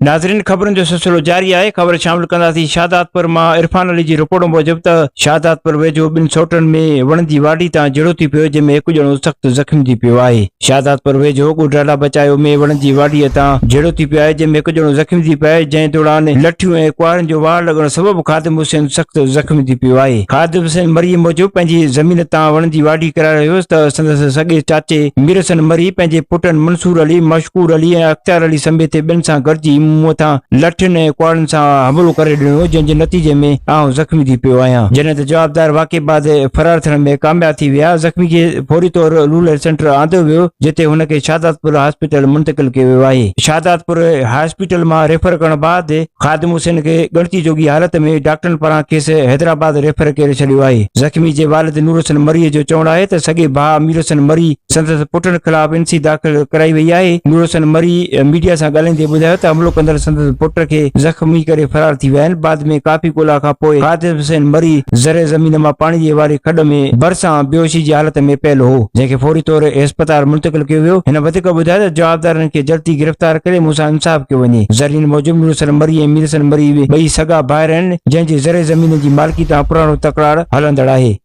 नाज़रीन, ख़बरुनि जो सिलसिलो जारी आहे। ख़बर शामिल कंदासीं शादातपुर मां इरफान अली जी रिपोर्ट मूजिब त शादातपुर वेझो ॿिनि सोटनि में वण जी वाढी तां जहिड़ो थी पियो, जंहिंमें हिकु ॼणो सख़्तु ज़ख़्मी थी पियो आहे। शादातपुर वेझो गुडराला बचायो में वण जी वाढीअ तां जहिड़ो थी पियो आहे, जंहिंमें हिकु ॼणो ज़ख़्मी थी पियो आहे, जंहिं दौरान लठियूं ऐं कुआरनि जो वार लॻण सबबि ख़ादिम हुसैन सख़्तु ज़ख़्मी थी पियो आहे। ख़ादिम हुसैन मरी मूजिब पंहिंजी ज़मीन तां वण जी वाढी कराए रहियो हुयुसि त संदसि सॻे चाचे मीरसन मरी पंहिंजे पुटनि मंसूर अली, मशकूर अली ऐं अख्तियार अली समेत ॿिनि सां गॾिजी मूं मथां लठियुनि ऐं कुआरनि सां हमलो करे ॾिनो, जंहिंजे नतीजे में आउं ज़ख़्मी थी पियो आहियां। जॾहिं त जवाबदार वाक़े बैदि फरार थियण में कामयाब थी विया। ज़ख़्मी खे फौरी तौर रूरल सेंटर आंदो वियो, जिते हुनखे शादातपुर हॉस्पिटल मुंतक़िल कयो वियो आहे। शादातपुर हॉस्पिटल मां रेफर करण बैदि ख़ादिम हुसैन खे ॻणती जोगी हालत में डॉक्टरनि पारां खेसि हैदराबाद रेफर करे छॾियो आहे। ज़ख़्मी जे वालिद नूर हसन मरीअ जो चवणु आहे त सॻे भाउ मीर हसन मरी संदसि पुटनि ख़िलाफ़ इंसी दाख़िल कराई वई आहे। नूर हसन मरी मीडिया सां ॻाल्हाईंदे ॿुधायो त हमलो कंदड़ संदसि पुट खे ज़ख़्मी करे फरार थी विया आहिनि। बाद में काफ़ी ॻोल्हा खां पोइ ख़ादिम हुसैन मरी ज़रे ज़मीन मां पाणी जे वारी खॾ में भरिसां बेहोशी जी हालत में पियल हो, जंहिंखे फौरी तौर अस्पताल मुंतक़िल कयो वियो। हिन वधीक ॿुधायो त जवाबदारनि खे जल्दी गिरफ़्तार करे मूंसां इंसाफ़ कयो वञे। ज़रीन मूजिब नूर हसन मरी ऐं मीर हसन मरी ॿई सॻा भाइर आहिनि, जंहिंजी ज़रे ज़मीन जी मालिकी तां पुराणो तकरार हलंदड़ आहे।